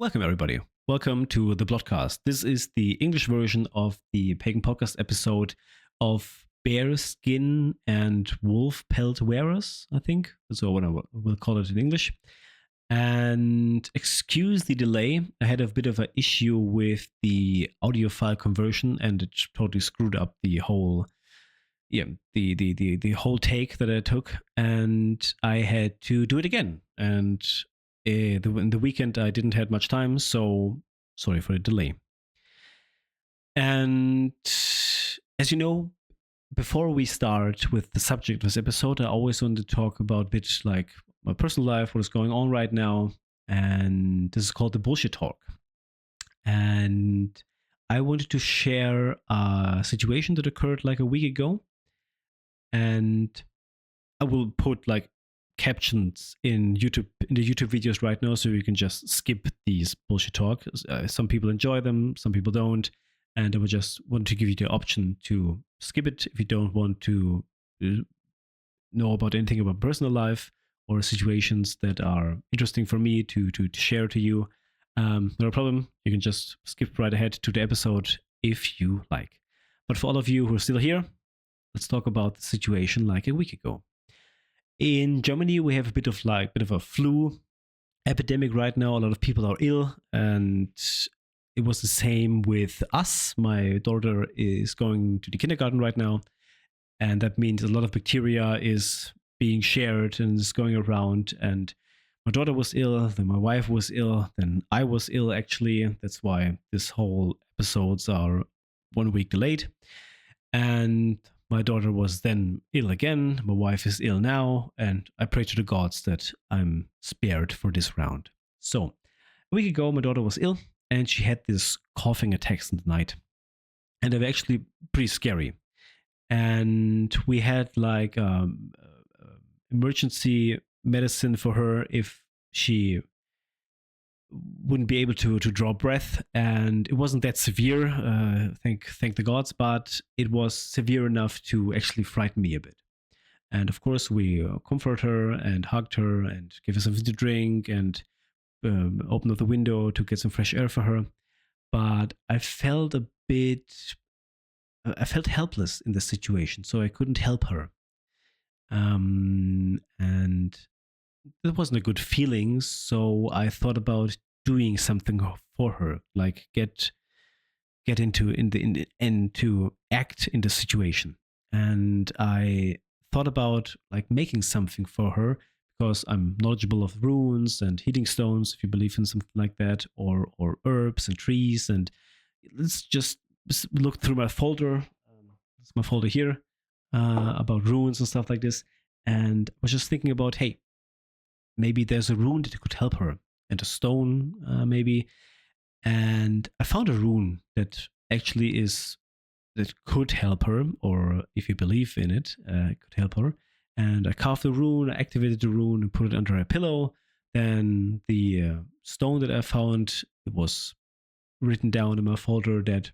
Welcome, everybody. Welcome to the Bloodcast. This is the English version of the Pagan Podcast episode of Bear Skin and Wolf-Pelt wearers, I think. So what I will call it in English. And excuse the delay. I had a bit of an issue with the audio file conversion, and it totally screwed up the whole the whole take that I took, and I had to do it again. And in the weekend I didn't have much time, so sorry for the delay. And as you know, before we start with the subject of this episode, I always want to talk about a bit like my personal life, what is going on right now, and this is called the bullshit talk. And I wanted to share a situation that occurred like a week ago, and I will put like captions in the YouTube videos right now, so you can just skip these bullshit talk. Some people enjoy them, some people don't, and I would just want to give you the option to skip it if you don't want to know about anything about personal life or situations that are interesting for me to share to you. Not a problem. You can just skip right ahead to the episode if you like. But for all of you who are still here, let's talk about the situation like a week ago. In Germany, we have a bit of a flu epidemic right now. A lot of people are ill, and it was the same with us. My daughter is going to the kindergarten right now, and that means a lot of bacteria is being shared and is going around. And my daughter was ill, then my wife was ill, then I was ill actually. That's why this whole episodes are 1 week delayed. And my daughter was then ill again. My wife is ill now, and I pray to the gods that I'm spared for this round. So, a week ago, my daughter was ill, and she had this coughing attacks in the night. And they were actually pretty scary. And we had like emergency medicine for her if she wouldn't be able to draw breath, and it wasn't that severe, thank the gods, but it was severe enough to actually frighten me a bit. And of course we comforted her and hugged her and gave her something to drink and opened up the window to get some fresh air for her. But I felt helpless in this situation, so I couldn't help her. And that wasn't a good feeling, so I thought about doing something for her, like get into to act in the situation. And I thought about like making something for her, because I'm knowledgeable of runes and healing stones, if you believe in something like that, or herbs and trees. And let's just look through my folder. It's my folder here about runes and stuff like this. And I was just thinking about, hey, maybe there's a rune that could help her, and a stone maybe. And I found a rune that actually that could help her, or if you believe in it, it could help her. And I carved the rune, I activated the rune, and put it under a pillow. Then the stone that I found, it was written down in my folder that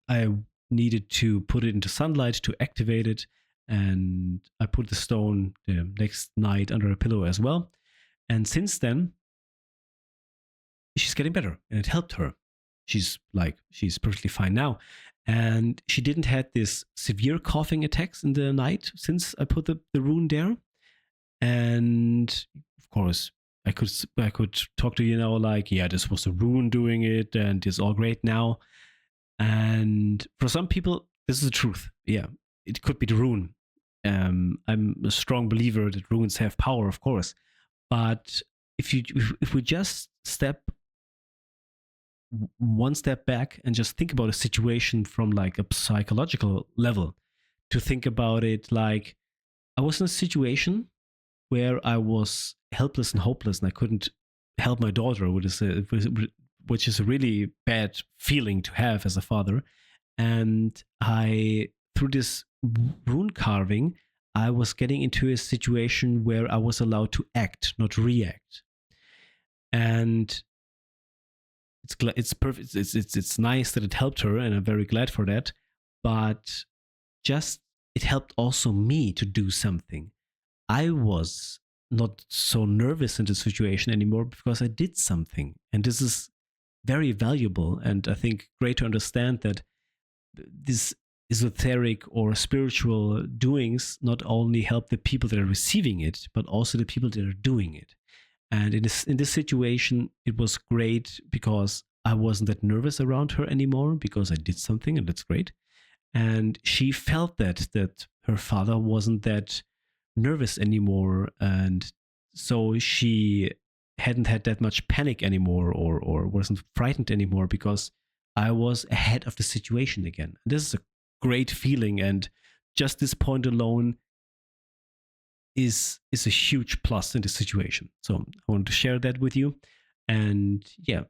I needed to put it into sunlight to activate it. And I put the stone the next night under a pillow as well. And since then, she's getting better, and it helped her. She's perfectly fine now. And she didn't have this severe coughing attacks in the night since I put the rune there. And of course, I could talk to you now like, yeah, this was the rune doing it, and it's all great now. And for some people, this is the truth. Yeah, it could be the rune. I'm a strong believer that runes have power, of course. But if we just step one step back and just think about a situation from like a psychological level, to think about it like I was in a situation where I was helpless and hopeless, and I couldn't help my daughter, which is a really bad feeling to have as a father. And through this rune carving, I was getting into a situation where I was allowed to act, not react. And it's perfect. It's nice that it helped her, and I'm very glad for that. But just it helped also me to do something. I was not so nervous in the situation anymore because I did something. And this is very valuable. And I think great to understand that this esoteric or spiritual doings not only help the people that are receiving it, but also the people that are doing it. And in this situation, it was great because I wasn't that nervous around her anymore because I did something, and that's great. And she felt that her father wasn't that nervous anymore, and so she hadn't had that much panic anymore, or wasn't frightened anymore because I was ahead of the situation again. And this is a great feeling, and just this point alone is a huge plus in the situation. So I want to share that with you, and yeah,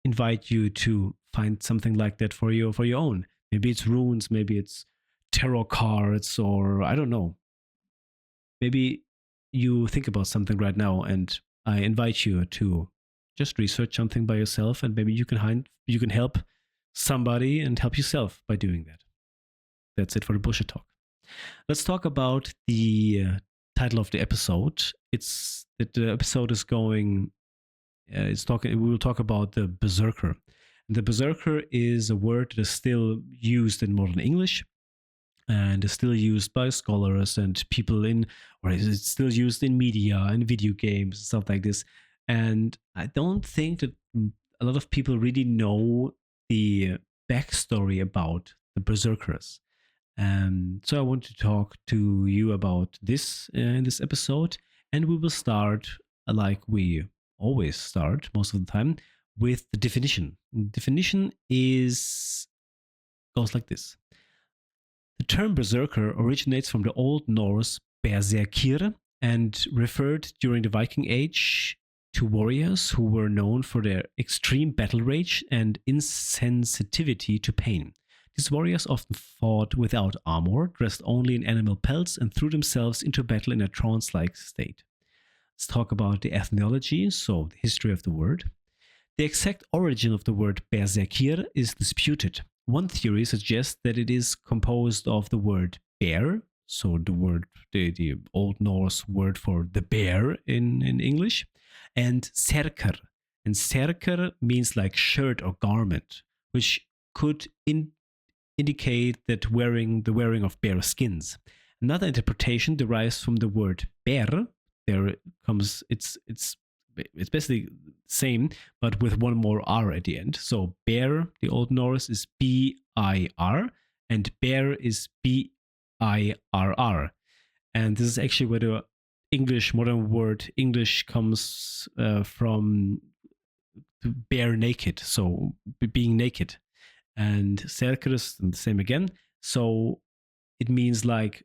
invite you to find something like that for your own. Maybe it's runes, maybe it's tarot cards, or I don't know. Maybe you think about something right now, and I invite you to just research something by yourself, and maybe you can help somebody and help yourself by doing that. That's it for the bullshit talk. Let's talk about the title of the episode. It's that the episode is going. It's talking. We will talk about the berserker. And the berserker is a word that is still used in modern English, and is still used by scholars and people or is it still used in media and video games, stuff like this. And I don't think that a lot of people really know the backstory about the berserkers. So I want to talk to you about this in this episode, and we will start like we always start most of the time with the definition. Definition is goes like this: the term berserker originates from the Old Norse Berserkir and referred during the Viking Age to warriors who were known for their extreme battle rage and insensitivity to pain. These warriors often fought without armor, dressed only in animal pelts, and threw themselves into battle in a trance like state. Let's talk about the ethnology, so the history of the word. The exact origin of the word berserkir is disputed. One theory suggests that it is composed of the word bear, so the Old Norse word for the bear in English, and serker. And serker means like shirt or garment, which could indicate that the wearing of bear skins. Another interpretation derives from the word bear. There comes it's basically the same, but with one more R at the end. So bear, the Old Norse, is B-I-R, and bear is B-I-R-R. And this is actually where the modern word English comes from, bare naked, so being naked. And Serker is the same again. So it means like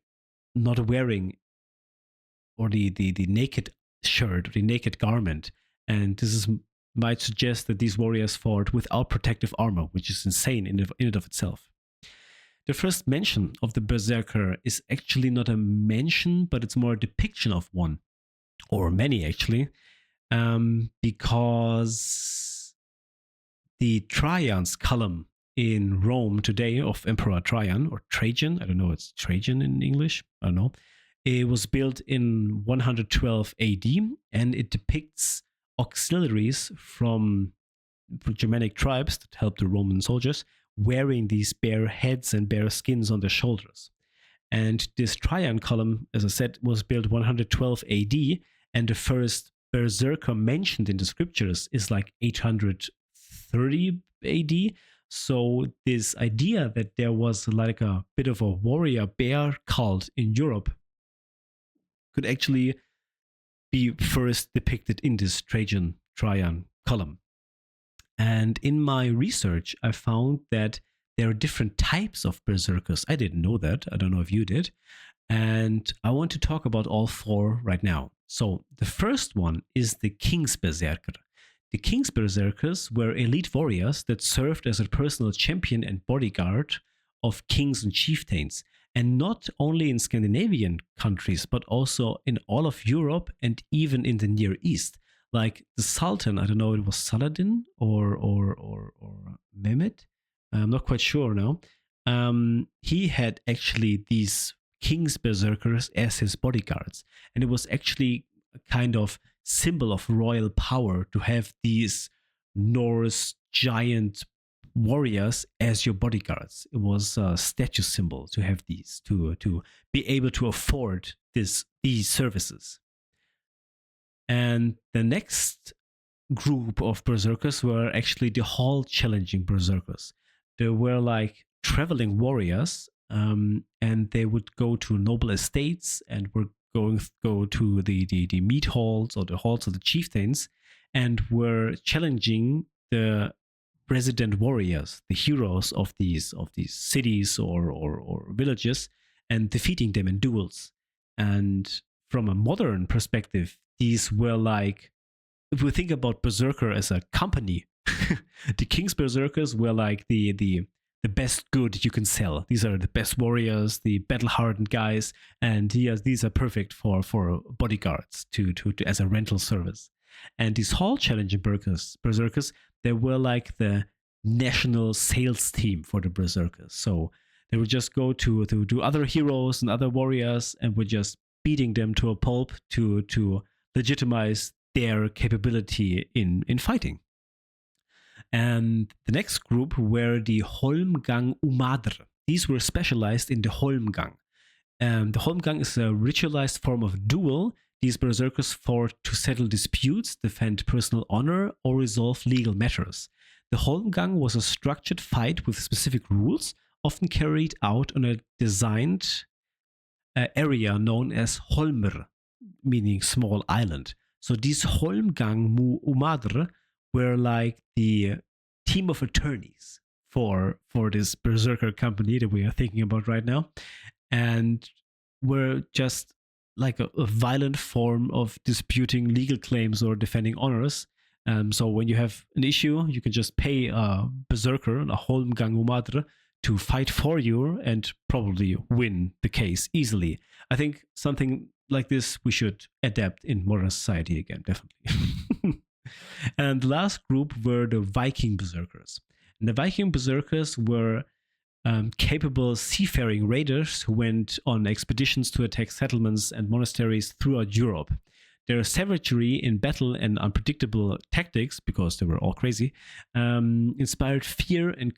not wearing, or the naked shirt, or the naked garment. And might suggest that these warriors fought without protective armor, which is insane in and of itself. The first mention of the berserker is actually not a mention, but it's more a depiction of one, or many actually, because the Trajan's column in Rome today of Emperor Trajan, or Trajan, I don't know, it's Trajan in English, I don't know. It was built in 112 AD, and it depicts auxiliaries from Germanic tribes that helped the Roman soldiers wearing these bare heads and bare skins on their shoulders. And this Trajan column, as I said, was built 112 AD, and the first berserker mentioned in the scriptures is like 830 AD. So this idea that there was like a bit of a warrior bear cult in Europe could actually be first depicted in this Trajan column. And in my research, I found that there are different types of berserkers. I didn't know that. I don't know if you did. And I want to talk about all four right now. So the first one is the King's Berserker. The King's Berserkers were elite warriors that served as a personal champion and bodyguard of kings and chieftains. And not only in Scandinavian countries, but also in all of Europe and even in the Near East. Like the Sultan, I don't know, it was Saladin or Mehmet. I'm not quite sure now. He had actually these King's Berserkers as his bodyguards. And it was actually a kind of symbol of royal power to have these Norse giant warriors as your bodyguards. It was a status symbol to have these to be able to afford these services. And the next group of berserkers were actually the hall challenging berserkers. They were like traveling warriors, and they would go to noble estates and were go to the meat halls or the halls of the chieftains, and were challenging the resident warriors, the heroes of these cities or villages, and defeating them in duels. And from a modern perspective, these were like, if we think about Berserker as a company, the King's Berserkers were like the best good you can sell. These are the best warriors, the battle hardened guys, and these are perfect for bodyguards to as a rental service. And these hall challenging berserkers, they were like the national sales team for the berserkers. So they would just go to do other heroes and other warriors, and were just beating them to a pulp to legitimize their capability in fighting. And the next group were the Holmgang Umadr. These were specialized in the Holmgang. The Holmgang is a ritualized form of duel. These berserkers fought to settle disputes, defend personal honor, or resolve legal matters. The Holmgang was a structured fight with specific rules, often carried out on a designed area known as Holmr, meaning small island. So these Holmgang Umadr were like the team of attorneys for this berserker company that we are thinking about right now, and were just like a violent form of disputing legal claims or defending honors. So when you have an issue, you can just pay a berserker, a Holmgang Umadr, to fight for you and probably win the case easily. I think something like this we should adapt in modern society again, definitely. And the last group were the Viking Berserkers. And the Viking Berserkers were capable seafaring raiders who went on expeditions to attack settlements and monasteries throughout Europe. Their savagery in battle and unpredictable tactics, because they were all crazy, inspired fear and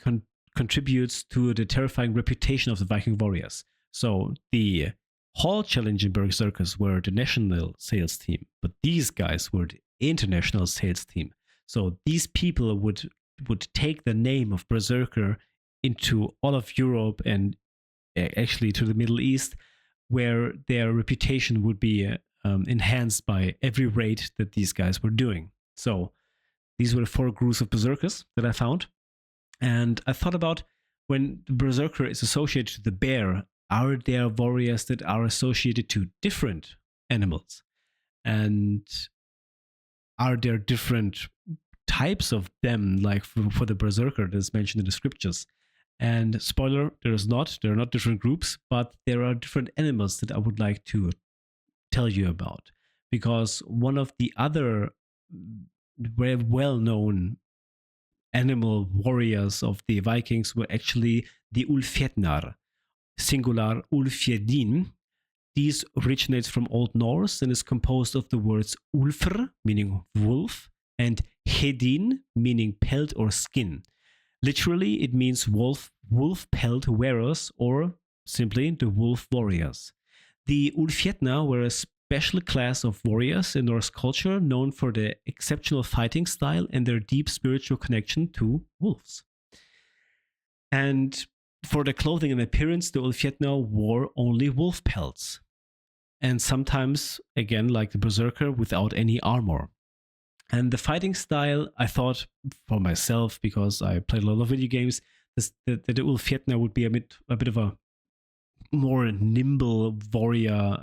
contributes to the terrifying reputation of the Viking warriors. So the hall challenging berserkers were the national sales team, but these guys were the international sales team. So these people would take the name of berserker into all of Europe and actually to the Middle East, where their reputation would be enhanced by every raid that these guys were doing. So these were the 4 groups of berserkers that I found. And I thought about, when the berserker is associated to the bear, are there warriors that are associated to different animals? And are there different types of them, like for the berserker that's mentioned in the scriptures? And spoiler, there are not different groups, but there are different animals that I would like to tell you about. Because one of the other very well-known animal warriors of the Vikings were actually the Ulfhetnar, singular Ulfjedin. These originates from Old Norse and is composed of the words Ulfr, meaning wolf, and Hedin, meaning pelt or skin. Literally, it means wolf-pelt wearers, or simply the wolf warriors. The Ulfjetna were a special class of warriors in Norse culture, known for their exceptional fighting style and their deep spiritual connection to wolves. And for their clothing and appearance, the Ulfjetna wore only wolf pelts. And sometimes, again, like the berserker, without any armor. And the fighting style, I thought for myself, because I played a lot of video games, that the Ulfjetna would be a bit of a more nimble warrior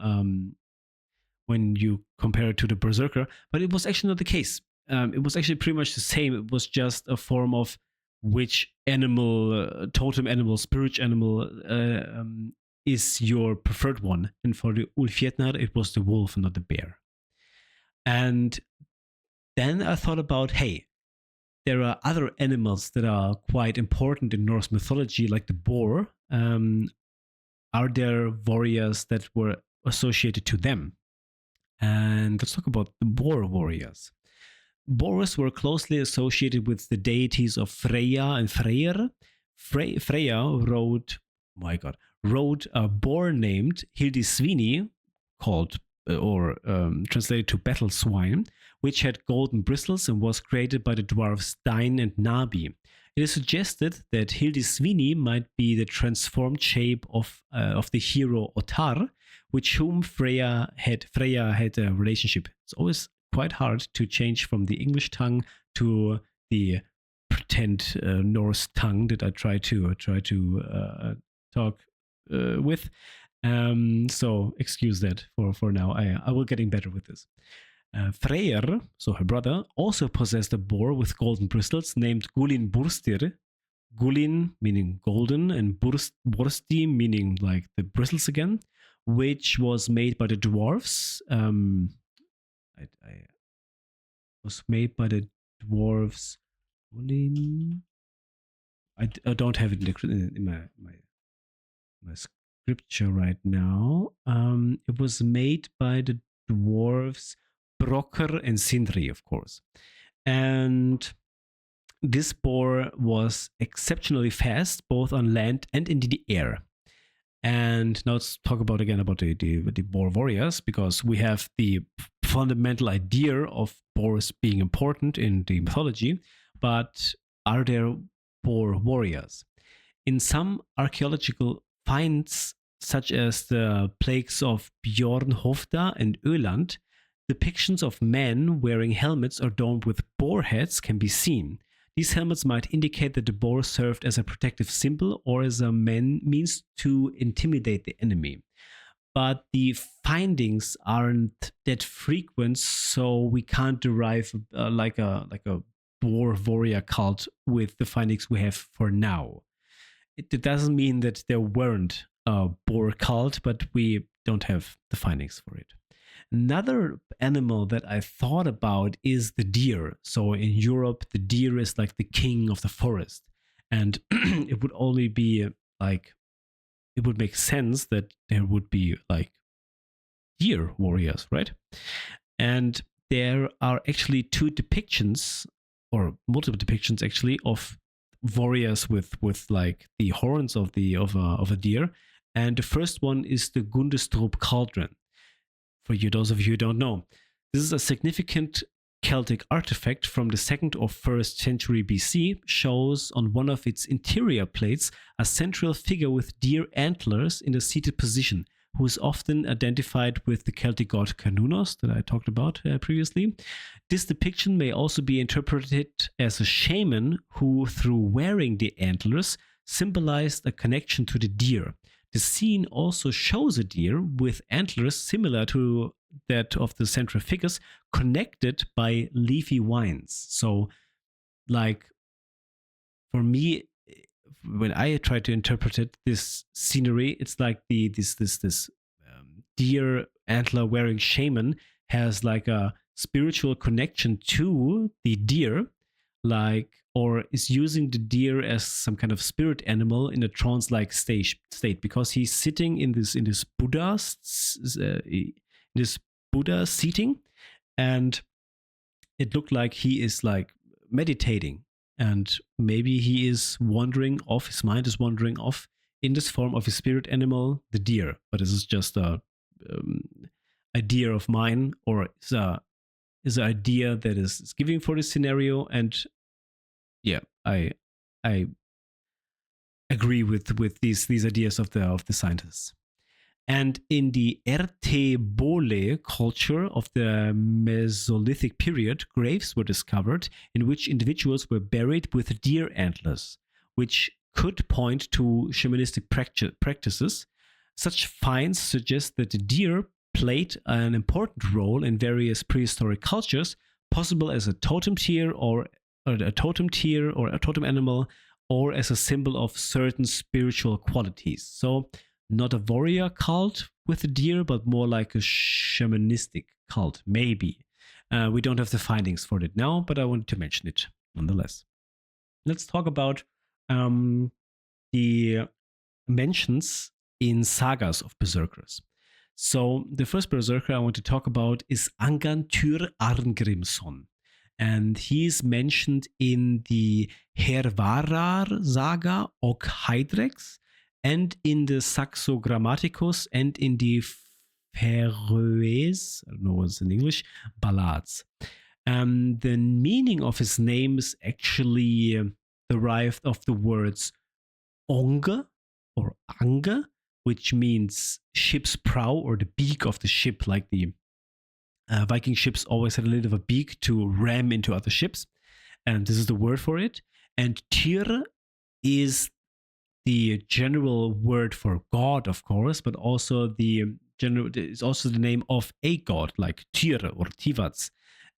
when you compare it to the berserker. But it was actually not the case. It was actually pretty much the same. It was just a form of which animal, totem animal, spirit animal, is your preferred one. And for the Ulfjetnar, it was the wolf and not the bear. And then I thought about, hey, there are other animals that are quite important in Norse mythology, like the boar. Are there warriors that were associated to them? And let's talk about the boar warriors. Boars were closely associated with the deities of Freya and Freyr. Freya rode a boar named Hildisvini, called or translated to battle swine, which had golden bristles and was created by the dwarves Dain and Nabi. It is suggested that Hildisvini might be the transformed shape of the hero Ottar, with whom Freya had a relationship. It's always quite hard to change from the English tongue to the pretend Norse tongue that I try to talk with. So excuse that for now. I will getting better with this. Freyr, so her brother, also possessed a boar with golden bristles named Gulin Burstir. Gulin meaning golden and Bursti meaning like the bristles again, which was made by the dwarves. Was made by the dwarves. Gulin. I don't have it in my scripture right now. It was made by the dwarves Brocker and Sindri, of course. And this boar was exceptionally fast, both on land and in the air. And now let's talk about the boar warriors, because we have the fundamental idea of boars being important in the mythology, but are there boar warriors? In some archaeological finds, such as the plagues of Bjornhofda and Öland, depictions of men wearing helmets adorned with boar heads can be seen. These helmets might indicate that the boar served as a protective symbol or as a means to intimidate the enemy. But the findings aren't that frequent, so we can't derive like a boar warrior cult with the findings we have for now. It doesn't mean that there weren't a boar cult, but we don't have the findings for it. Another animal that I thought about is the deer. So in Europe, the deer is like the king of the forest. And it would only be like, it would make sense that there would be like deer warriors, right? And there are actually two depictions, or multiple depictions actually, of warriors with like the horns of a deer. And the first one is the Gundestrup cauldron. For you, those of you who don't know, this is a significant Celtic artifact from the 2nd or 1st century BC, shows on one of its interior plates a central figure with deer antlers in a seated position, who is often identified with the Celtic god Canunos that I talked about previously. This depiction may also be interpreted as a shaman who, through wearing the antlers, symbolized a connection to the deer. The scene also shows a deer with antlers similar to that of the central figures, connected by leafy vines. So, like, for me, when I try to interpret it, this scenery, it's like this deer antler wearing shaman has like a spiritual connection to the deer, like, or is using the deer as some kind of spirit animal in a trance-like state, because he's sitting in this Buddha seating, and it looked like he is like meditating, and maybe he is wandering off. His mind is wandering off in this form of his spirit animal, the deer. But this is just a idea of mine, or is an idea that is giving for this scenario. And yeah, I agree with these ideas of the scientists. And in the Ertebole culture of the Mesolithic period, graves were discovered in which individuals were buried with deer antlers, which could point to shamanistic practices. Such finds suggest that the deer played an important role in various prehistoric cultures, possible as a totem tier or a totem animal, or as a symbol of certain spiritual qualities. So not a warrior cult with a deer, but more like a shamanistic cult, maybe. We don't have the findings for it now, but I wanted to mention it nonetheless. Let's talk about the mentions in sagas of berserkers. So the first berserker I want to talk about is Angantyr Arngrimsson. And he is mentioned in the Hervarar saga og Heidreks, and in the Saxo Grammaticus, and in the Faroese, I don't know what's in English, ballads. The meaning of his name is actually derived of the words onge or ange, which means ship's prow or the beak of the ship, like the Viking ships always had a little of a beak to ram into other ships. And this is the word for it. And Tyr is the general word for God, of course, but also it's also the name of a god like Tyr or Tivats.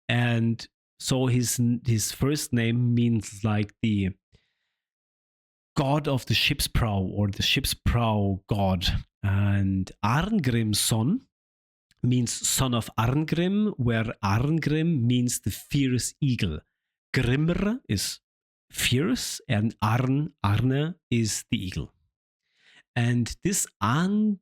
And so his first name means like the god of the ship's prow or the ship's prow god. And Arngrimsson means son of Arngrim, where Arngrim means the fierce eagle. Grimr is fierce, and Arne is the eagle. And this Angantyr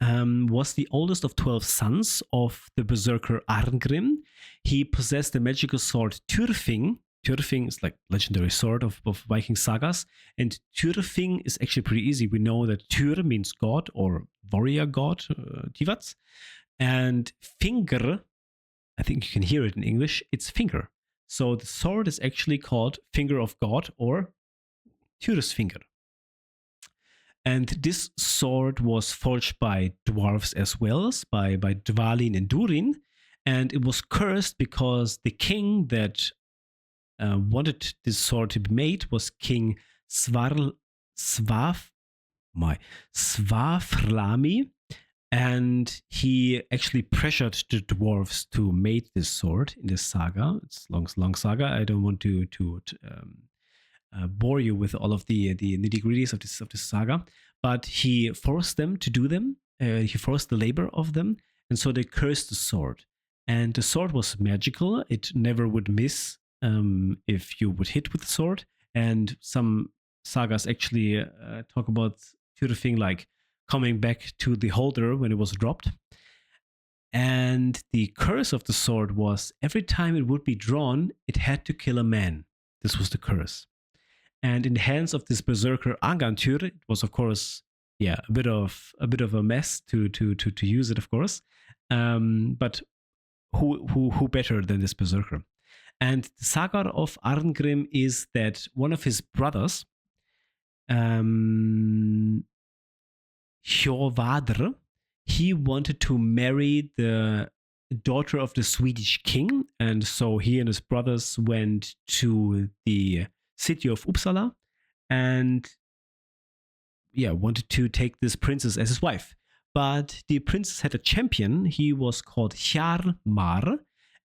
was the oldest of 12 sons of the berserker Arngrim. He possessed the magical sword Tyrfing. Tyrfing is like legendary sword of Viking sagas. And Tyrfing is actually pretty easy. We know that Tyr means god or warrior god, Tivats. And finger, I think you can hear it in English, it's finger. So the sword is actually called Finger of God or Tyr's finger. And this sword was forged by dwarves as well as by Dvalin and Durin. And it was cursed because the king that wanted this sword to be made was King Svafrlami. And he actually pressured the dwarves to make this sword in this saga. It's a long saga. I don't want to bore you with all of the nitty-gritties of this saga, but he forced them to do them. He forced the labor of them, and so they cursed the sword. And the sword was magical. It never would miss if you would hit with the sword. And some sagas actually talk about Tyrfing like coming back to the holder when it was dropped. And the curse of the sword was every time it would be drawn, it had to kill a man. This was the curse. And in the hands of this berserker Angantyr, it was of course, a bit of a mess to use it, of course. But who better than this berserker? And the saga of Arngrim is that one of his brothers, Hjorvadr, he wanted to marry the daughter of the Swedish king, and so he and his brothers went to the city of Uppsala and wanted to take this princess as his wife. But the princess had a champion. He was called Hjarmar,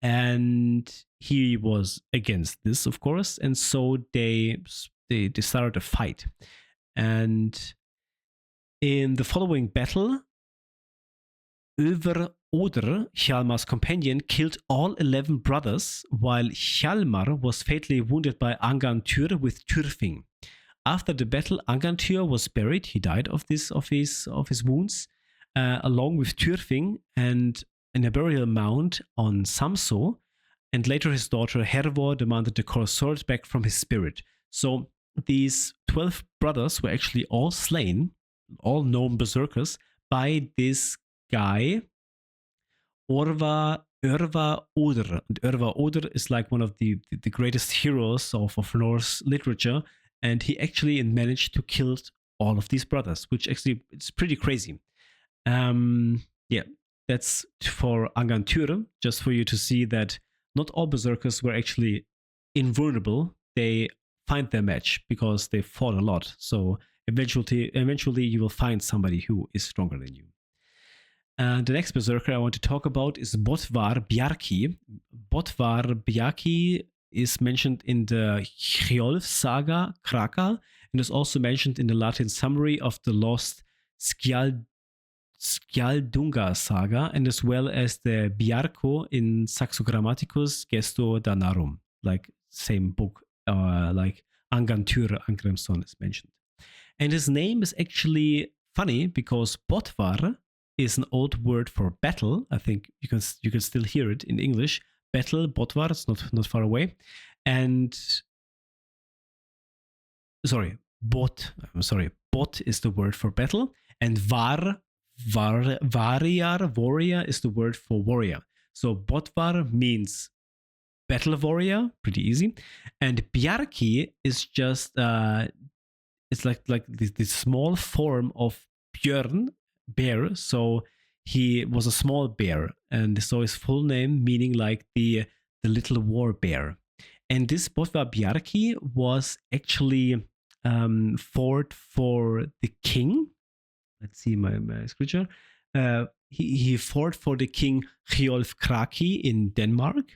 and he was against this, of course, and so they started a fight. And in the following battle, Oder, Hjalmar's companion, killed all 11 brothers, while Hjalmar was fatally wounded by Angantyr with Tyrfing. After the battle, Angantyr was buried. He died of his wounds, along with Tyrfing, and in a burial mound on Samso. And later, his daughter Hervor demanded the core sword back from his spirit. So these 12 brothers were actually all slain, all known berserkers, by this guy, Örva Oder. And Örva Oder is like one of the greatest heroes of Norse literature, and he actually managed to kill all of these brothers, which actually it's pretty crazy. That's for Angantyr, just for you to see that not all berserkers were actually invulnerable. They find their match because they fought a lot. So eventually you will find somebody who is stronger than you. The next berserker I want to talk about is Botvar Bjarki. Botvar Bjarki is mentioned in the Hrolf saga Kraka, and is also mentioned in the Latin summary of the lost Skjaldunga saga, and as well as the Bjarko in Saxo Grammaticus Gesto Danarum, like same book, like Angantyr Arngrimsson is mentioned. And his name is actually funny because Botvar is an old word for battle. I think you can still hear it in English. Battle, Botvar, it's not far away. And sorry, bot is the word for battle, and warrior is the word for warrior. So Botvar means battle warrior, pretty easy, and Bjarki is just it's like this small form of Björn, bear. So he was a small bear, and so his full name meaning like the little war bear. And this Botvar Bjarki was actually fought for the king. Let's see my scripture. He fought for the king Hjolf Kraki in Denmark,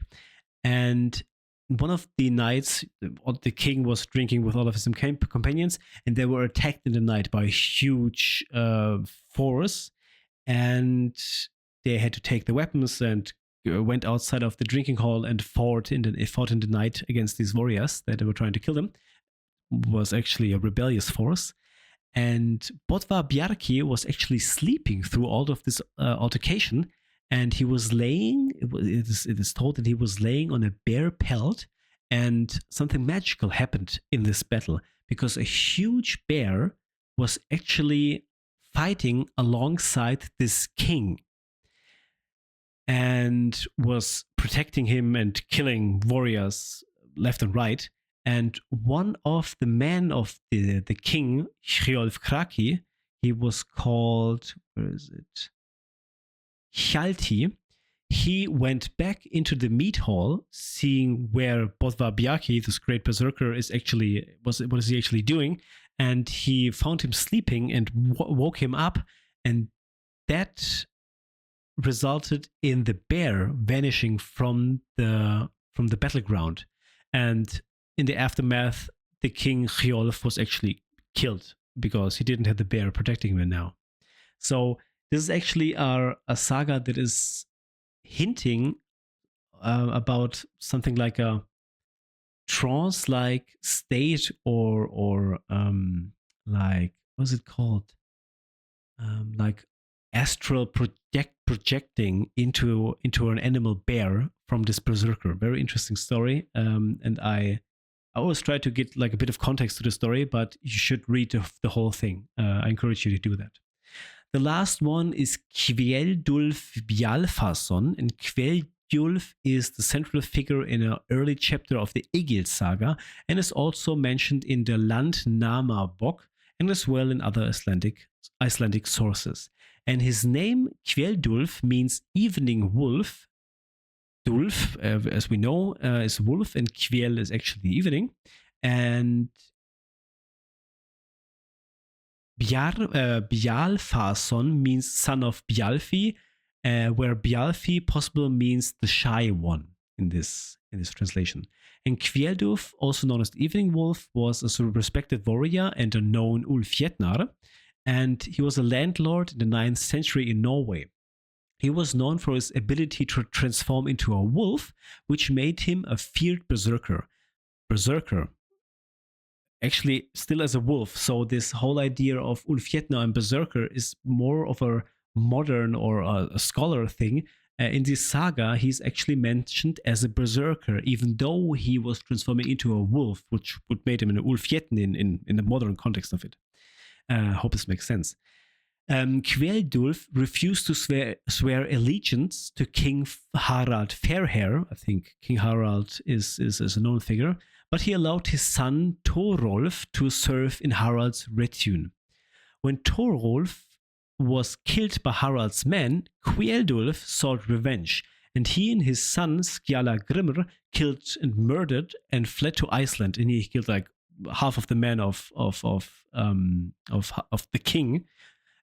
and one of the nights, the king was drinking with all of his companions, and they were attacked in the night by a huge force, and they had to take the weapons and went outside of the drinking hall and fought in the night against these warriors that they were trying to kill them. It was actually a rebellious force. And Botvar Bjarki was actually sleeping through all of this altercation, and he was laying, it is told that he was laying on a bear pelt, and something magical happened in this battle because a huge bear was actually fighting alongside this king and was protecting him and killing warriors left and right. And one of the men of the king, Hjolf Kraki, he was called, where is it? Hjalti. He went back into the meat hall, seeing where Botvar Bjarki, this great berserker, what is he actually doing, and he found him sleeping and woke him up, and that resulted in the bear vanishing from the battleground. And in the aftermath, the king Hjolf was actually killed because he didn't have the bear protecting him now. So this is actually a saga that is hinting about something like a trance-like state, or like, what's it called? Like astral projecting into an animal bear from this berserker. Very interesting story. And I always try to get like a bit of context to the story, but you should read the whole thing. I encourage you to do that. The last one is Kveldulf Bjalfason, and Kveldulf is the central figure in an early chapter of the Egil saga, and is also mentioned in the Landnámabók and as well in other Icelandic sources. And his name, Kveldulf, means evening wolf. Dulf, as we know, is wolf, and Kvel is actually evening. And Bjalfason means son of Bjalfi, where Bjalfi possibly means the shy one in this translation. And Kveldulf, also known as the Evening Wolf, was a respected warrior and a known Ulfjetnar, and he was a landlord in the 9th century in Norway. He was known for his ability to transform into a wolf, which made him a feared berserker. Actually still as a wolf. So this whole idea of Ulfjetnar and berserker is more of a modern or a scholar thing. In this saga, he's actually mentioned as a berserker, even though he was transforming into a wolf, which would make him an Ulfjetn in the modern context of it. Hope this makes sense. Kveldulf refused to swear allegiance to King Harald Fairhair. I think King Harald is a known figure, but he allowed his son Thorolf to serve in Harald's retinue. When Thorolf was killed by Harald's men, Kveldulf sought revenge, and he and his son Skjalagrimr killed and murdered and fled to Iceland. And he killed like half of the men of the king.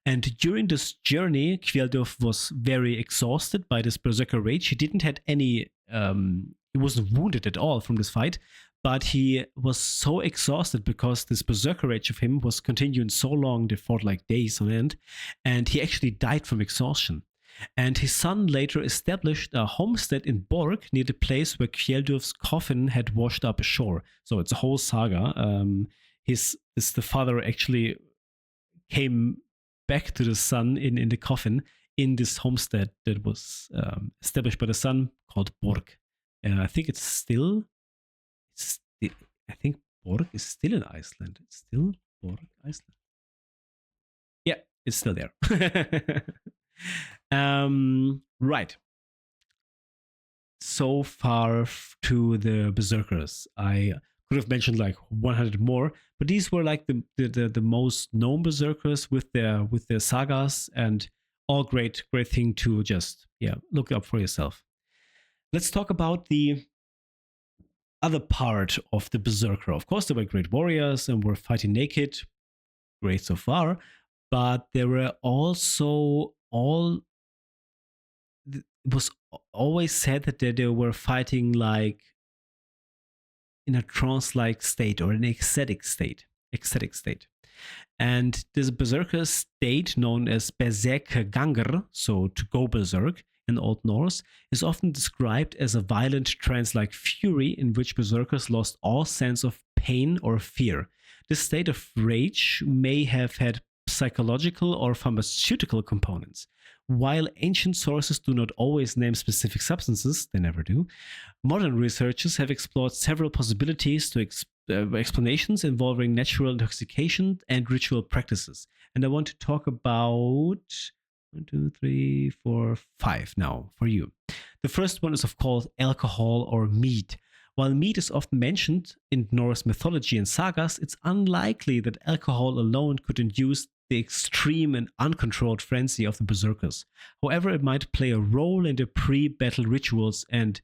And during this journey, Kveldulf was very exhausted by this berserker rage. He didn't have any, he wasn't wounded at all from this fight, but he was so exhausted because this berserker rage of him was continuing so long, they fought like days on end, and he actually died from exhaustion. And his son later established a homestead in Borg near the place where Kveldulf's coffin had washed up ashore. So it's a whole saga. The father actually came back to the sun in the coffin in this homestead that was established by the son called Borg. I think it's still, I think Borg is still in Iceland. It's still Borg, Iceland. Yeah, it's still there. Right. So far to the Berserkers. I could have mentioned like 100 more, but these were like the most known Berserkers with their sagas, and all great thing to just look up for yourself. Let's talk about the other part of the Berserker. Of course, they were great warriors and were fighting naked. Great so far, but there were also it was always said that they were fighting like in a trance-like state or an ecstatic state. And this berserker state, known as Berserkerganger, so to go berserk in Old Norse, is often described as a violent trance-like fury in which berserkers lost all sense of pain or fear. This state of rage may have had psychological or pharmaceutical components. While ancient sources do not always name specific substances, they never do, modern researchers have explored several possibilities to explanations involving natural intoxication and ritual practices. And I want to talk about 1, 2, 3, 4, 5 now for you. The first one is, of course, alcohol or mead. While mead is often mentioned in Norse mythology and sagas, it's unlikely that alcohol alone could induce the extreme and uncontrolled frenzy of the berserkers. However, it might play a role in the pre-battle rituals and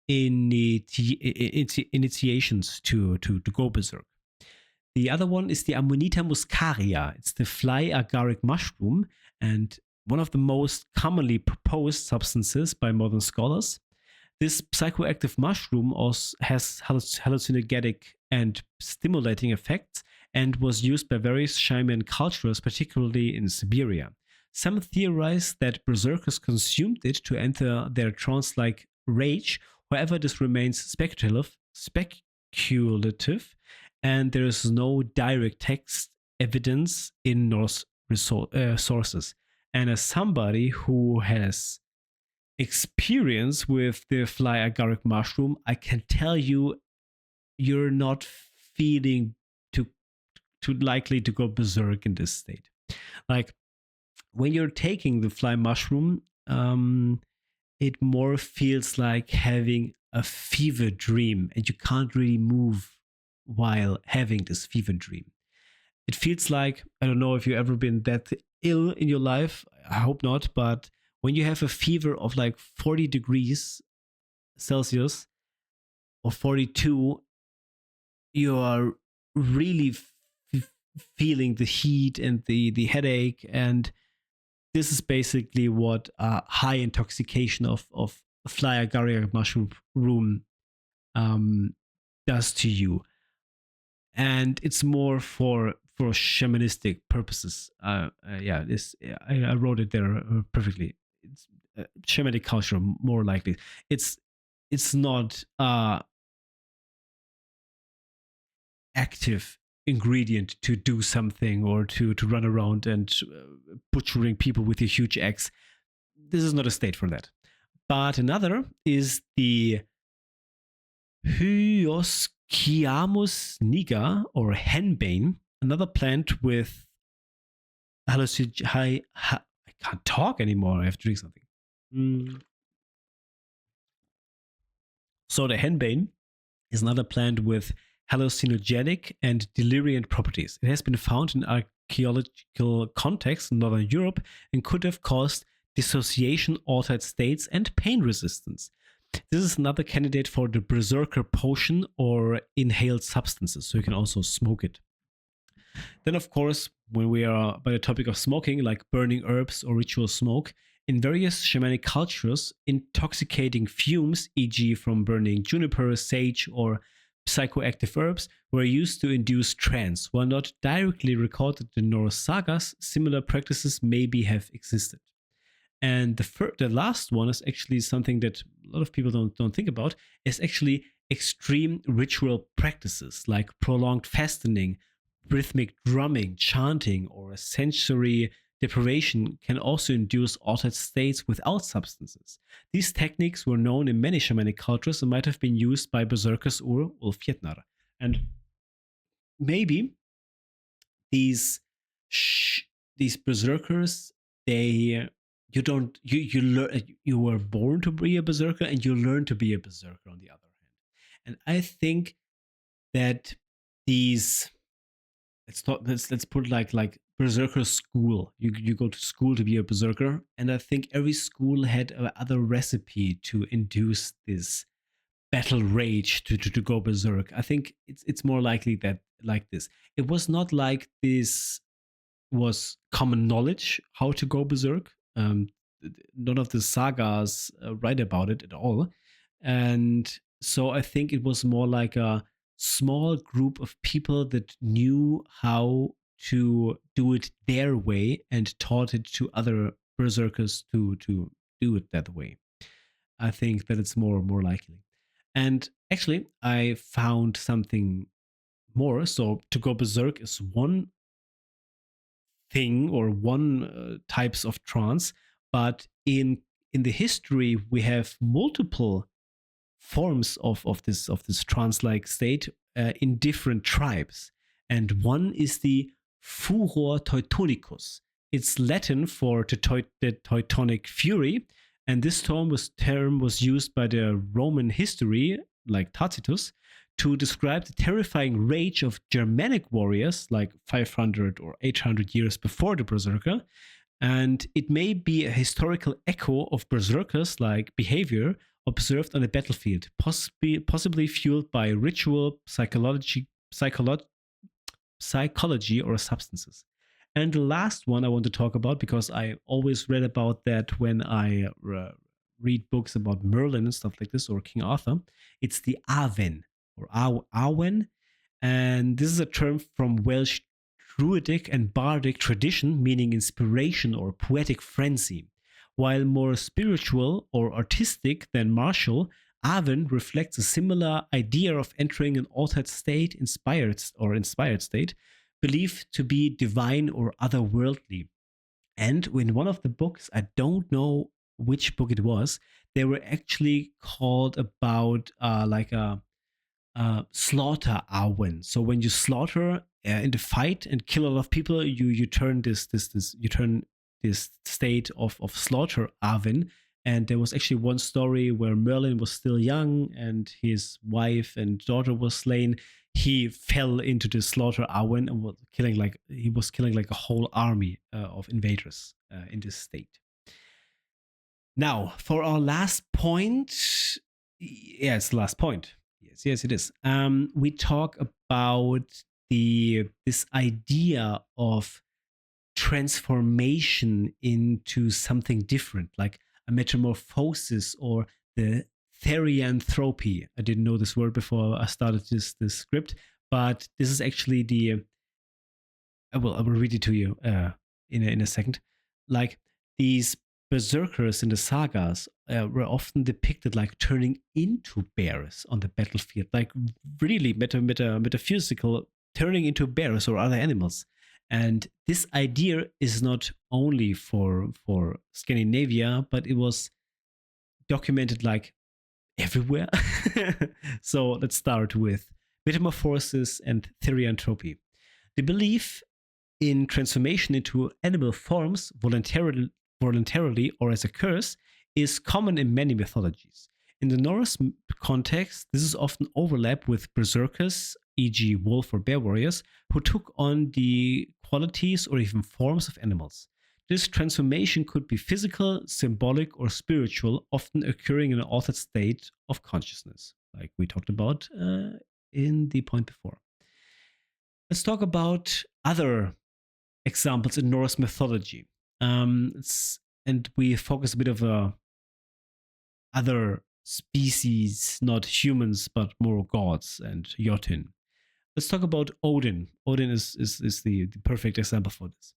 initiations to go berserk. The other one is the Amanita muscaria. It's the fly agaric mushroom and one of the most commonly proposed substances by modern scholars. This psychoactive mushroom also has hallucinogenic and stimulating effects and was used by various shaman cultures, particularly in Siberia. Some theorize that berserkers consumed it to enter their trance-like rage. However, this remains speculative, and there is no direct text evidence in Norse sources. And as somebody who has experience with the fly agaric mushroom, I can tell you, you're not feeling too likely to go berserk in this state. Like when you're taking the fly mushroom, it more feels like having a fever dream, and you can't really move while having this fever dream. It feels like, I don't know if you've ever been that ill in your life, I hope not, but when you have a fever of like 40 degrees Celsius or 42, you are really feeling the heat and the headache. And this is basically what high intoxication of fly agaric mushroom does to you. And it's more for shamanistic purposes. I wrote it there perfectly. It's shamanic culture, more likely. It's not active ingredient to do something or to run around and butchering people with a huge axe. This is not a state for that. But another is the Hyoscyamus niger, or henbane, another plant with I can't talk anymore. I have to drink something. So the henbane is another plant with hallucinogenic and deliriant properties. It has been found in archaeological contexts in Northern Europe and could have caused dissociation, altered states, and pain resistance. This is another candidate for the berserker potion or inhaled substances, so you can also smoke it. Then, of course, when we are by the topic of smoking, like burning herbs or ritual smoke, in various shamanic cultures, intoxicating fumes, e.g. from burning juniper, sage, or psychoactive herbs, were used to induce trance. While not directly recorded in Norse sagas, similar practices maybe have existed. And the last one is actually something that a lot of people don't think about, is actually extreme ritual practices like prolonged fasting, rhythmic drumming, chanting, or sensory deprivation can also induce altered states without substances. These techniques were known in many shamanic cultures and might have been used by berserkers or Wolf-Pelt. And maybe these sh- these berserkers, they you don't you learn, you were born to be a berserker and you learn to be a berserker on the other hand. And I think that these let's put it like berserker school. You go to school to be a berserker, and I think every school had other recipe to induce this battle rage to go berserk. I think it's more likely that like this. It was not like this was common knowledge how to go berserk. None of the sagas write about it at all, and so I think it was more like a small group of people that knew how to do it their way and taught it to other berserkers to do it that way. I think that it's more likely. And actually, I found something more. So to go berserk is one thing or one types of trance, but in the history we have multiple forms of this trance-like state in different tribes, and one is the furor teutonicus. It's Latin for the Teutonic fury, and this term was used by the Roman history, like Tacitus, to describe the terrifying rage of Germanic warriors like 500 or 800 years before the Berserker. And it may be a historical echo of berserkers like behavior observed on the battlefield, possibly fueled by ritual, psychology, or substances. And the last one I want to talk about, because I always read about that when I read books about Merlin and stuff like this, or King Arthur, it's the Awen or Awen. And this is a term from Welsh druidic and bardic tradition, meaning inspiration or poetic frenzy. While more spiritual or artistic than martial, Awen reflects a similar idea of entering an altered state, inspired state, believed to be divine or otherworldly. And in one of the books, I don't know which book it was, they were actually called about like a slaughter Arwen. So when you slaughter in the fight and kill a lot of people, you turn this state of slaughter Arwen. And there was actually one story where Merlin was still young and his wife and daughter was slain. He fell into the slaughter Arwen and was killing like a whole army of invaders in this state. Now, for our last point, yes, the last point. Yes, it is. We talk about this idea of transformation into something different, like a metamorphosis or the therianthropy. I didn't know this word before I started this script, but this is actually I will read it to you in a second. Like these berserkers in the sagas were often depicted like turning into bears on the battlefield, like really metaphysical, turning into bears or other animals. And this idea is not only for Scandinavia, but it was documented like everywhere. So let's start with metamorphosis and therianthropy. The belief in transformation into animal forms voluntarily or as a curse is common in many mythologies. In the Norse context, this is often overlapped with berserkers, e.g., wolf or bear warriors, who took on the qualities or even forms of animals. This transformation could be physical, symbolic, or spiritual, often occurring in an altered state of consciousness, like we talked about in the point before. Let's talk about other examples in Norse mythology. And we focus a bit of other species, not humans, but more gods and Jotun. Let's talk about Odin. Odin is the perfect example for this.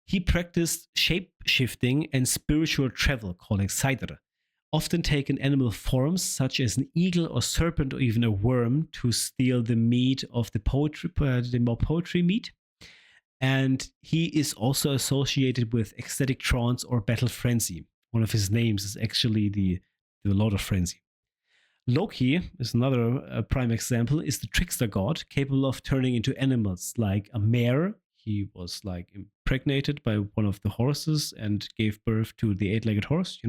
He practiced shape-shifting and spiritual travel, calling Seidr, often taking animal forms such as an eagle or serpent or even a worm to steal the meat of the more poetry meat. And he is also associated with ecstatic trance or battle frenzy. One of his names is actually the Lord of Frenzy. Loki is another prime example, is the trickster god capable of turning into animals like a mare. He was like impregnated by one of the horses and gave birth to the eight-legged horse,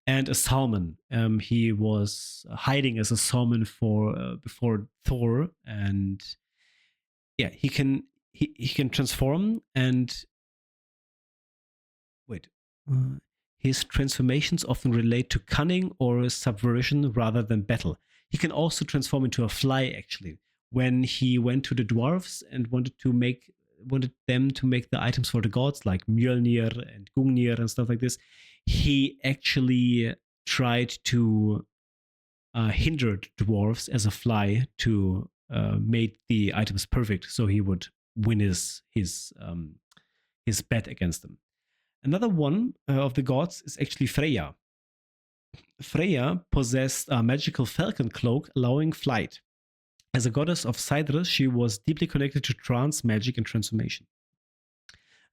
and a salmon. He was hiding as a salmon for before Thor, and yeah, he can transform and wait. His transformations often relate to cunning or subversion rather than battle. He can also transform into a fly, actually. When he went to the dwarves and wanted them to make the items for the gods, like Mjolnir and Gungnir and stuff like this, he actually tried to hinder the dwarves as a fly to make the items perfect, so he would win his bet against them. Another one of the gods is actually Freya. Freya possessed a magical falcon cloak allowing flight. As a goddess of Sidra, she was deeply connected to trance, magic, and transformation.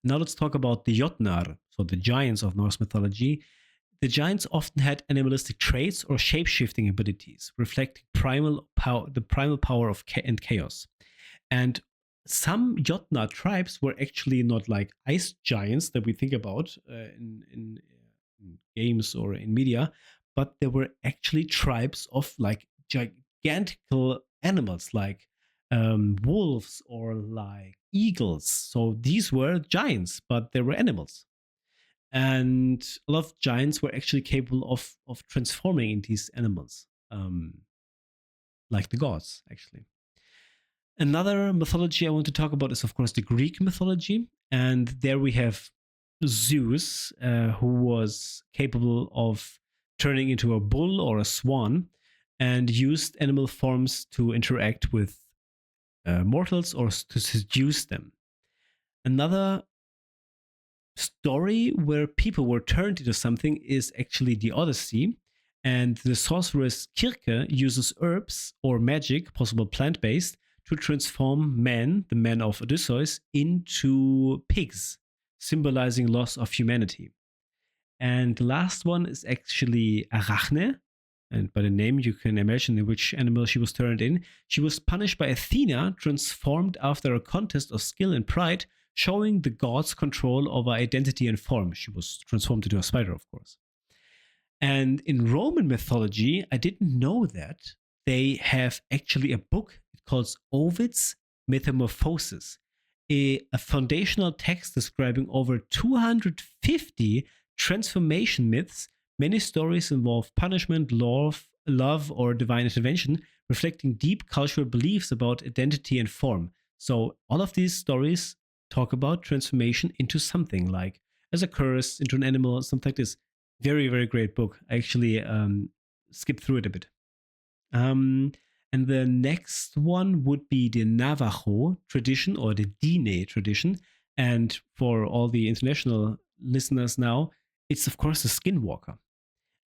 Now let's talk about the Jotnar, so the giants of Norse mythology. The giants often had animalistic traits or shape-shifting abilities, reflecting the primal power of and chaos. And some Jotnar tribes were actually not like ice giants that we think about in games or in media, but there were actually tribes of like gigantical animals like wolves or like eagles. So these were giants, but they were animals. And a lot of giants were actually capable of transforming into these animals, like the gods, actually. Another mythology I want to talk about is, of course, the Greek mythology. And there we have Zeus, who was capable of turning into a bull or a swan and used animal forms to interact with mortals or to seduce them. Another story where people were turned into something is actually the Odyssey. And the sorceress Kirke uses herbs or magic, possible plant based, to transform men, the men of Odysseus, into pigs, symbolizing loss of humanity. And the last one is actually Arachne. And by the name, you can imagine which animal she was turned in. She was punished by Athena, transformed after a contest of skill and pride, showing the gods' control over identity and form. She was transformed into a spider, of course. And in Roman mythology, I didn't know that they have actually a book called Ovid's Metamorphosis, a foundational text describing over 250 transformation myths. Many stories involve punishment, love, or divine intervention, reflecting deep cultural beliefs about identity and form. So all of these stories talk about transformation into something, like as a curse, into an animal, something like this. Very, very great book. I actually skipped through it a bit. And the next one would be the Navajo tradition or the Diné tradition. And for all the international listeners now, it's of course the skinwalker.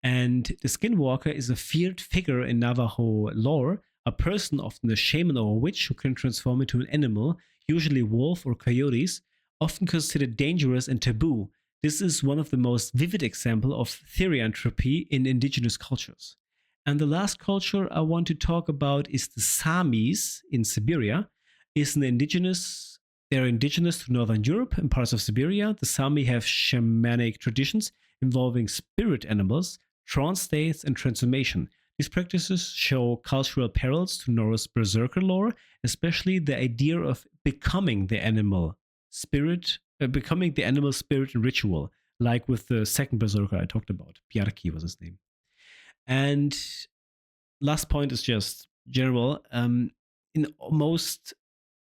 And the skinwalker is a feared figure in Navajo lore, a person, often a shaman or a witch, who can transform into an animal, usually wolf or coyotes, often considered dangerous and taboo. This is one of the most vivid examples of therianthropy in indigenous cultures. And the last culture I want to talk about is the Samis in Siberia. They're indigenous to Northern Europe and parts of Siberia. The Sami have shamanic traditions involving spirit animals, trance states, and transformation. These practices show cultural parallels to Norse Berserker lore, especially the idea of becoming the animal spirit in ritual, like with the second Berserker I talked about. Bjarki was his name. And last point is just general. In most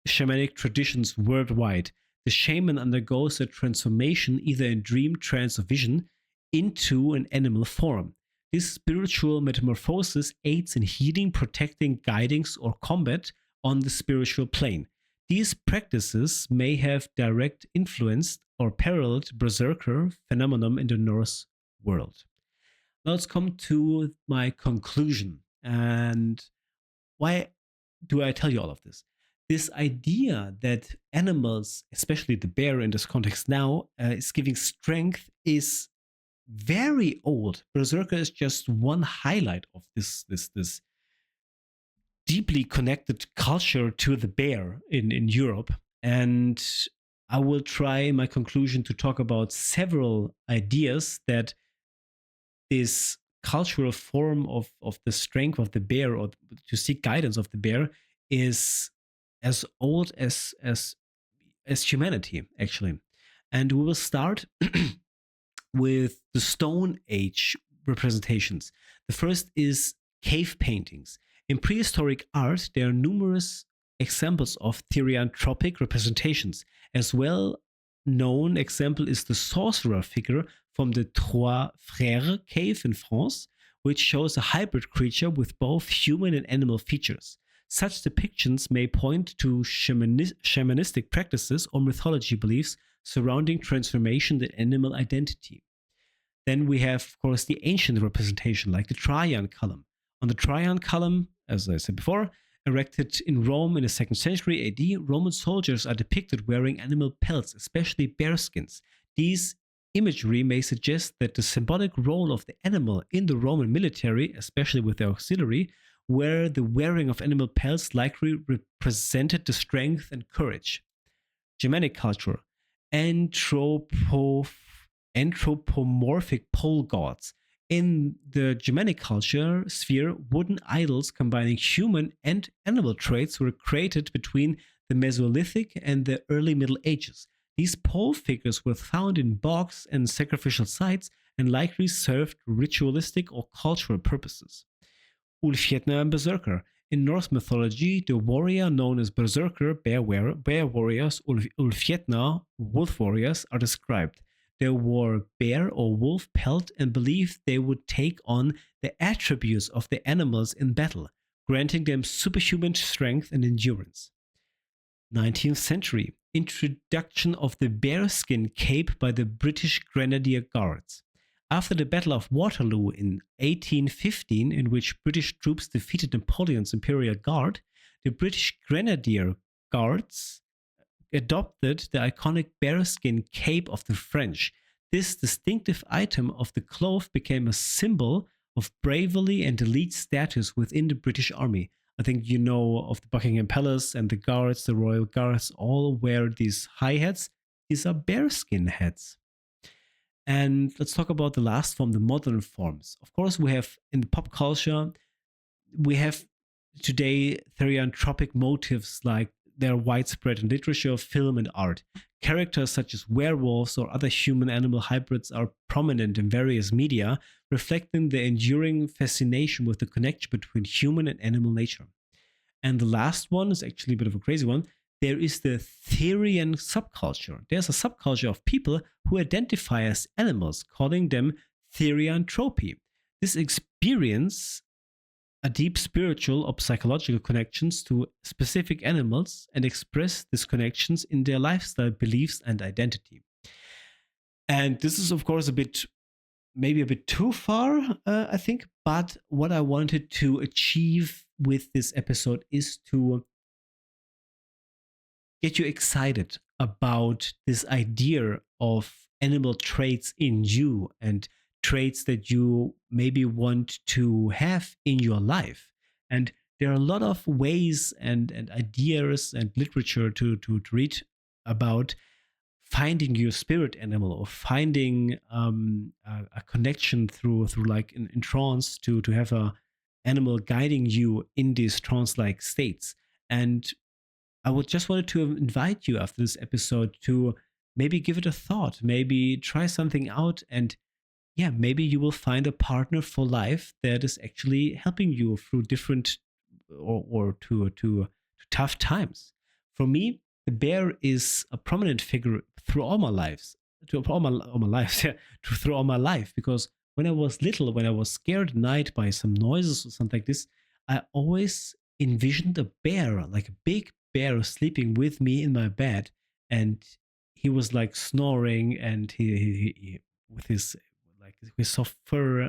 shamanic traditions worldwide, the shaman undergoes a transformation, either in dream, trance, or vision, into an animal form. This spiritual metamorphosis aids in healing, protecting, guiding, or combat on the spiritual plane. These practices may have direct influenced or paralleled Berserker phenomenon in the Norse world. Now let's come to my conclusion. And why do I tell you all of this? this idea that animals, especially the bear in this context now, is giving strength is very old. Berserker is just one highlight of this deeply connected culture to the bear in Europe. And I will try in my conclusion to talk about several ideas that this cultural form of the strength of the bear, or to seek guidance of the bear, is as old as humanity, actually. And we will start with the Stone Age representations. The first is cave paintings. In prehistoric art, there are numerous examples of therianthropic representations. As well known example is the sorcerer figure from the Trois Frères cave in France, which shows a hybrid creature with both human and animal features. Such depictions may point to shamanistic practices or mythology beliefs surrounding transformation and animal identity. Then we have, of course, the ancient representation, like the Trajan column. On the Trajan column, as I said before, erected in Rome in the 2nd century AD, Roman soldiers are depicted wearing animal pelts, especially bearskins. These imagery may suggest that the symbolic role of the animal in the Roman military, especially with their auxiliary, where the wearing of animal pelts likely represented the strength and courage. Germanic culture. Anthropomorphic pole gods. In the Germanic culture sphere, wooden idols combining human and animal traits were created between the Mesolithic and the early Middle Ages. These pole figures were found in bogs and sacrificial sites and likely served ritualistic or cultural purposes. Ulfhetner and Berserker. In Norse mythology, the warrior known as Berserker, bear warriors, Ulfhetner, wolf warriors, are described. They wore bear or wolf pelt and believed they would take on the attributes of the animals in battle, granting them superhuman strength and endurance. 19th century. Introduction of the bearskin cape by the British Grenadier Guards. After the Battle of Waterloo in 1815, in which British troops defeated Napoleon's Imperial Guard, the British Grenadier Guards adopted the iconic bearskin cape of the French. This distinctive item of the cloth became a symbol of bravery and elite status within the British Army. I think you know of the Buckingham Palace and the guards, the royal guards, all wear these high hats. These are bearskin hats. And let's talk about the last form, the modern forms. Of course, we have in the pop culture, we have today therianthropic motifs like they're widespread in literature, film, and art. Characters such as werewolves or other human-animal hybrids are prominent in various media, reflecting the enduring fascination with the connection between human and animal nature. And the last one is actually a bit of a crazy one. There is the Therian subculture. There's a subculture of people who identify as animals, calling them therianthropy. This experience a deep spiritual or psychological connections to specific animals and express these connections in their lifestyle, beliefs, and identity. And this is, of course, maybe a bit too far, I think. But what I wanted to achieve with this episode is to get you excited about this idea of animal traits in you and traits that you maybe want to have in your life. And there are a lot of ways and ideas and literature to read about finding your spirit animal or finding a connection through like in trance to have a animal guiding you in these trance-like states. And I would just wanted to invite you after this episode to maybe give it a thought, maybe try something out, and yeah, maybe you will find a partner for life that is actually helping you through different or to tough times. For me, the bear is a prominent figure through all my lives, through all my lives, yeah, through all my life. Because when I was little, when I was scared at night by some noises or something like this, I always envisioned a bear, like a big bear, sleeping with me in my bed, and he was like snoring, and he with his like with soft fur,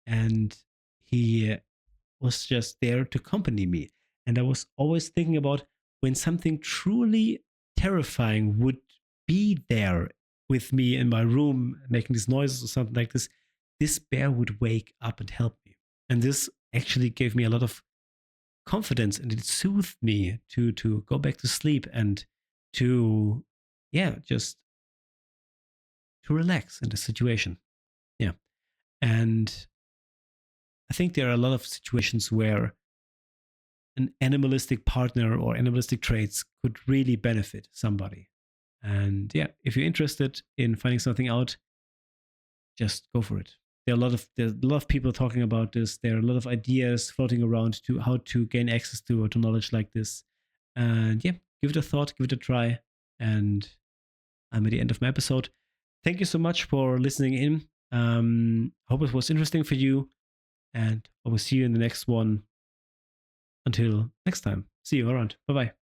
and he was just there to accompany me. And I was always thinking about when something truly terrifying would be there with me in my room making these noises or something like this bear would wake up and help me. And this actually gave me a lot of confidence, and it soothed me to go back to sleep and to just to relax in the situation. Yeah. And I think there are a lot of situations where an animalistic partner or animalistic traits could really benefit somebody. And yeah, if you're interested in finding something out, just go for it. There's a lot of people talking about this. There are a lot of ideas floating around to how to gain access to knowledge like this. And yeah, give it a thought, give it a try. And I'm at the end of my episode. Thank you so much for listening in. Hope it was interesting for you. And I will see you in the next one. Until next time, see you around. Bye bye.